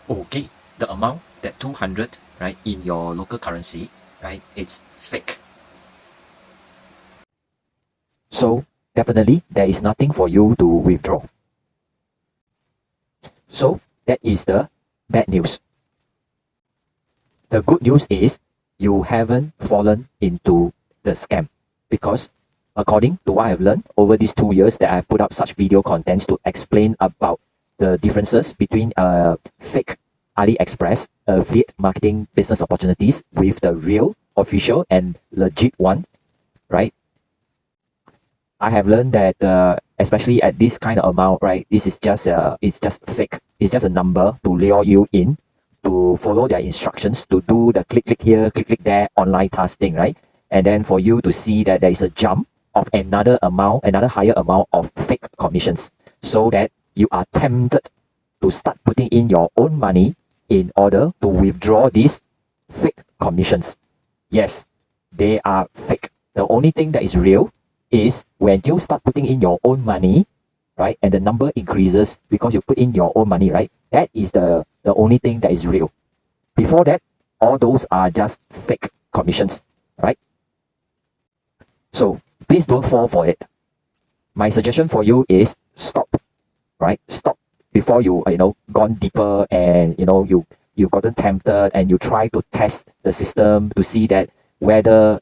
okay, the amount, that 200, right, in your local currency, right, it's fake. So definitely there is nothing for you to withdraw. So that is the bad news. The good news is you haven't fallen into the scam, because according to what I've learned over these 2 years that I've put up such video contents to explain about the differences between fake AliExpress affiliate marketing business opportunities with the real, official and legit one, right? I have learned that especially at this kind of amount, right, this is just it's just fake. It's just a number to lure you in to follow their instructions, to do the click here, click there online tasking, right? And then for you to see that there is a jump of another amount, another higher amount of fake commissions, so that you are tempted to start putting in your own money in order to withdraw these fake commissions. Yes, they are fake. The only thing that is real is when you start putting in your own money, right? And the number increases because you put in your own money, right? That is the only thing that is real. Before that, all those are just fake commissions, right? So please don't fall for it. My suggestion for you is stop, right? Stop before you gone deeper and you gotten tempted and you try to test the system to see that whether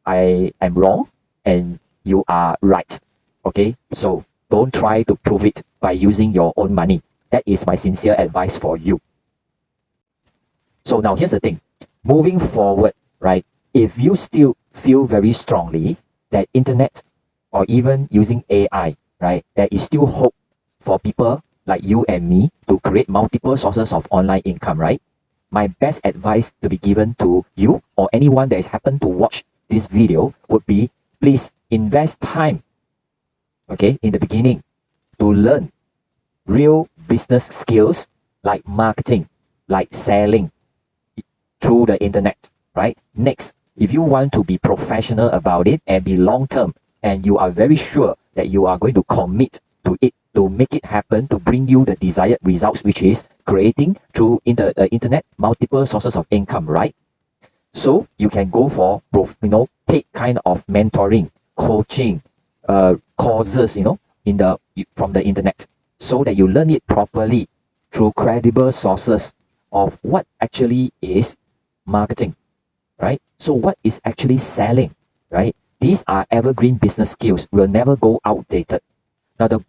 I am wrong and you are right. Okay, so don't try to prove it by using your own money. That is my sincere advice for you. So now here's the thing. Moving forward, right, if you still feel very strongly that internet or even using AI, right, there is still hope for people like you and me to create multiple sources of online income, right? My best advice to be given to you or anyone that has happened to watch this video would be, please invest time, okay, in the beginning to learn real business skills like marketing, like selling through the internet, right? Next, if you want to be professional about it and be long-term and you are very sure that you are going to commit to it, to make it happen, to bring you the desired results, which is creating through the internet multiple sources of income, right? So you can go for paid kind of mentoring, coaching, courses, from the internet, so that you learn it properly through credible sources of what actually is marketing, right? So what is actually selling, right? These are evergreen business skills, will never go outdated. Now the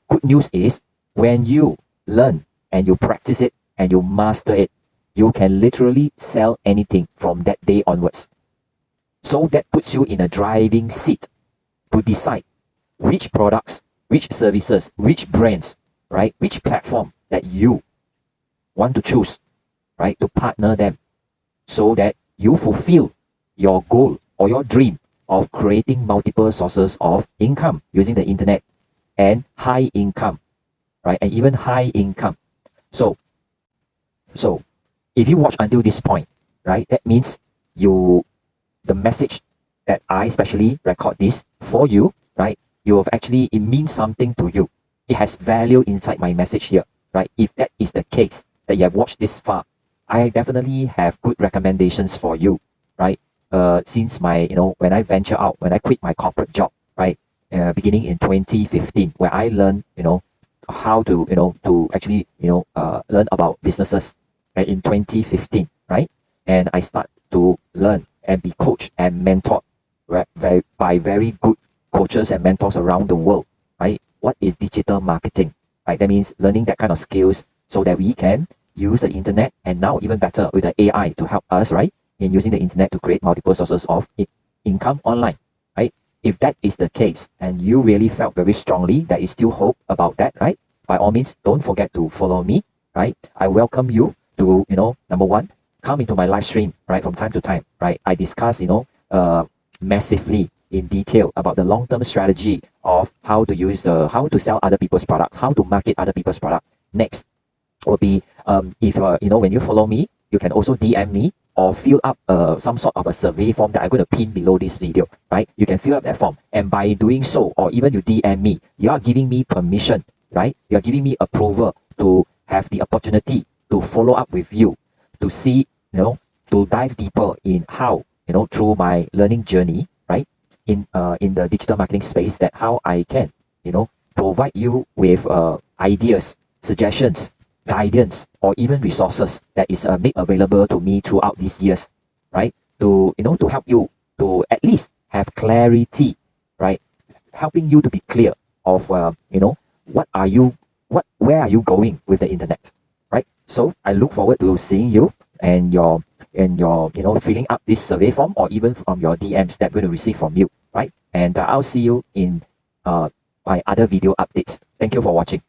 good news is when you learn and you practice it and you master it, you can literally sell anything from that day onwards. So that puts you in a driving seat to decide which products, which services, which brands, right, which platform that you want to choose, right, to partner them, so that you fulfill your goal or your dream of creating multiple sources of income using the internet and high income, right, and even high income. So if you watch until this point, right, that means the message that I especially record this for you, right, it means something to you. It has value inside my message here, right? If that is the case, that you have watched this far, I definitely have good recommendations for you, right? Since when I venture out, when I quit my corporate job, right, beginning in 2015, where I learned, how to actually, learn about businesses, right, in 2015, right? And I start to learn and be coached and mentored, right, by very good coaches and mentors around the world, right? What is digital marketing, right? That means learning that kind of skills so that we can use the internet, and now even better with the AI to help us, right, in using the internet to create multiple sources of income online, right? If that is the case and you really felt very strongly there is still hope about that, right, by all means, don't forget to follow me, right? I welcome you to, number one, come into my live stream, right, from time to time, right? I discuss, massively in detail about the long-term strategy of how to sell other people's products, how to market other people's products. Next will be, if, when you follow me, you can also DM me or fill up some sort of a survey form that I'm going to pin below this video, right? You can fill up that form. And by doing so, or even you DM me, you are giving me permission, right? You are giving me approval to have the opportunity to to follow up with you to see, to dive deeper in how, through my learning journey, right, in the digital marketing space, that how I can, provide you with ideas, suggestions, guidance, or even resources that is made available to me throughout these years, right? To to help you to at least have clarity, right? Helping you to be clear of where are you going with the internet, right? So I look forward to seeing you and your filling up this survey form, or even from your DMs that we're going to receive from you, right? And I'll see you in my other video updates. Thank you for watching.